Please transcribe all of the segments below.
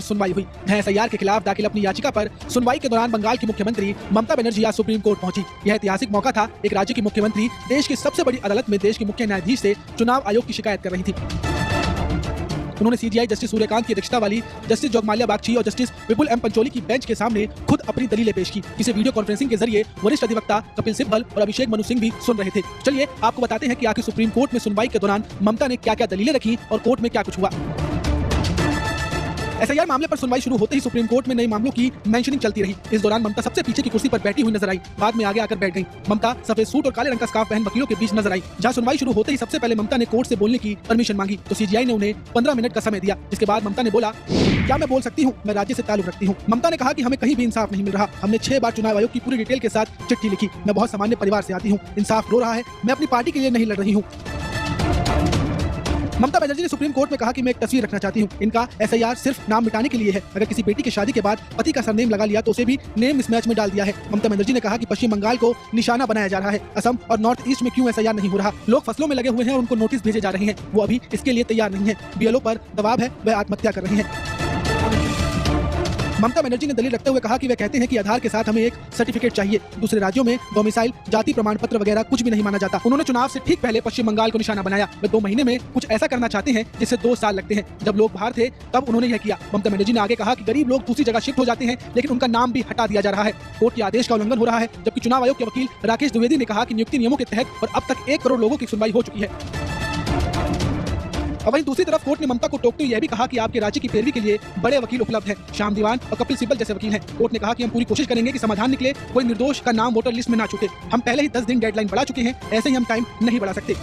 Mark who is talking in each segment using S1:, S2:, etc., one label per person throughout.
S1: सुनवाई हुई। एसआईआर के खिलाफ दाखिल अपनी याचिका पर सुनवाई के दौरान बंगाल की मुख्यमंत्री ममता बनर्जी आज सुप्रीम कोर्ट पहुंची। यह ऐतिहासिक मौका था। एक राज्य की मुख्यमंत्री देश की सबसे बड़ी अदालत में देश के मुख्य न्यायाधीश से चुनाव आयोग की शिकायत कर रही थी। उन्होंने सीजीआई जस्टिस सूर्यकांत की अध्यक्षता वाली जस्टिस जोगमाल्या बागची और जस्टिस विपुल एम पंचोली की बेंच के सामने खुद अपनी दलीलें पेश की। इसे वीडियो कॉन्फ्रेंसिंग के जरिए वरिष्ठ अधिवक्ता कपिल सिब्बल और अभिषेक मनु सिंह भी सुन रहे थे। चलिए आपको बताते हैं कि आखिर सुप्रीम कोर्ट में सुनवाई के दौरान ममता ने क्या क्या दलीलें रखी और कोर्ट में क्या कुछ हुआ। एसआईआर मामले पर सुनवाई शुरू होते ही सुप्रीम कोर्ट में नए मामलों की मेंशनिंग चलती रही। इस दौरान ममता सबसे पीछे की कुर्सी पर बैठी हुई नजर आई। बाद में आगे आकर बैठ गई। ममता सफेद सूट और काले रंग का स्कार्फ पहन वकीलों के बीच नजर आई। जहां सुनवाई शुरू होते ही सबसे पहले ममता ने कोर्ट से बोलने की परमिशन मांगी तो सीजीआई ने उन्हें 15 मिनट का समय दिया। इसके बाद ममता ने बोला, क्या मैं बोल सकती हूँ? मैं राज्य से ताल्लुक रखती हूँ। ममता ने कहा कि हमें कहीं भी इंसाफ नहीं मिल रहा। हमने 6 बार चुनाव आयोग की पूरी डिटेल के साथ चिट्ठी लिखी। मैं बहुत सामान्य परिवार से आती हूँ। इंसाफ रो रहा है। मैं अपनी पार्टी के लिए नहीं लड़ रही हूँ। ममता बनर्जी ने सुप्रीम कोर्ट में कहा कि मैं एक तस्वीर रखना चाहती हूँ। इनका एसआईआर सिर्फ नाम मिटाने के लिए है। अगर किसी बेटी की शादी के बाद पति का सरनेम लगा लिया तो उसे भी नेम मिसमैच में डाल दिया है। ममता बनर्जी ने कहा कि पश्चिम बंगाल को निशाना बनाया जा रहा है। असम और नॉर्थ ईस्ट में क्यों एसआईआर नहीं हो रहा? लोग फसलों में लगे हुए हैं और उनको नोटिस भेजे जा रहे हैं। वो अभी इसके लिए तैयार नहीं है। बीएलओ पर दबाव है, वह आत्महत्या कर रहे हैं। ममता बनर्जी ने दलील रखते हुए कहा कि वे कहते हैं कि आधार के साथ हमें एक सर्टिफिकेट चाहिए। दूसरे राज्यों में डोमिसाइल, जाति प्रमाण पत्र वगैरह कुछ भी नहीं माना जाता। उन्होंने चुनाव से ठीक पहले पश्चिम बंगाल को निशाना बनाया। वे 2 महीने में कुछ ऐसा करना चाहते हैं जिससे 2 साल लगते हैं। जब लोग बाहर थे तब उन्होंने यह किया। ममता बनर्जी ने आगे कहा कि गरीब लोग दूसरी जगह शिफ्ट हो जाते हैं लेकिन उनका नाम भी हटा दिया जा रहा है। कोर्ट के आदेश का उल्लंघन हो रहा है। जबकि चुनाव आयोग के वकील राकेश द्विवेदी ने कहा कि नियुक्ति नियमों के तहत और अब तक 1 करोड़ लोगों की सुनवाई हो चुकी है। और वहीं दूसरी तरफ कोर्ट ने ममता को टोकते हुए यह भी कहा कि आपके राज्य की पैरवी के लिए बड़े वकील उपलब्ध हैं। श्याम दीवान और कपिल सिब्बल जैसे वकील हैं। कोर्ट ने कहा कि हम पूरी कोशिश करेंगे कि समाधान निकले, कोई निर्दोष का नाम वोटर लिस्ट में ना छूटे। हम पहले ही 10 दिन डेडलाइन बढ़ा चुके हैं, ऐसे ही हम टाइम नहीं बढ़ा सकते।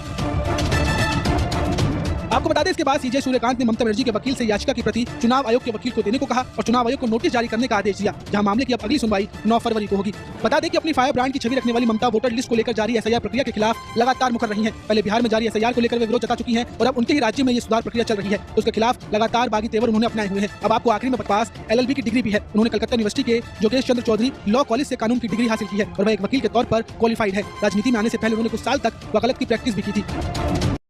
S1: आपको बता दें इसके बाद सीजे सूर्यकांत ने ममता बनर्जी के वकील से याचिका की प्रति चुनाव आयोग के वकील को देने को कहा और चुनाव आयोग को नोटिस जारी करने का आदेश दिया। जहां मामले की अब अगली सुनवाई 9 फरवरी को होगी। बता दें कि अपनी फायर ब्रांड की छवि रखने वाली ममता वोटर लिस्ट को लेकर जारी एसआईआर प्रक्रिया के खिलाफ लगातार मुखर रही हैं। पहले बिहार में जारी एसआईआर को लेकर वे विरोध जता चुकी हैं और अब उनके ही राज्य में ये सुधार प्रक्रिया चल रही है तो उसके खिलाफ लगातार बागी तेवर उन्होंने अपनाए हुए हैं। अब आपको आखिरी में पास LLB की डिग्री भी है। उन्होंने कलकत्ता यूनिवर्सिटी के जोगेश चंद्र चौधरी लॉ कॉलेज से कानून की डिग्री हासिल की है और वह एक वकील के तौर पर क्वालिफाइड है। राजनीति में आने से पहले उन्होंने कुछ साल तक वकालत की प्रैक्टिस भी की थी।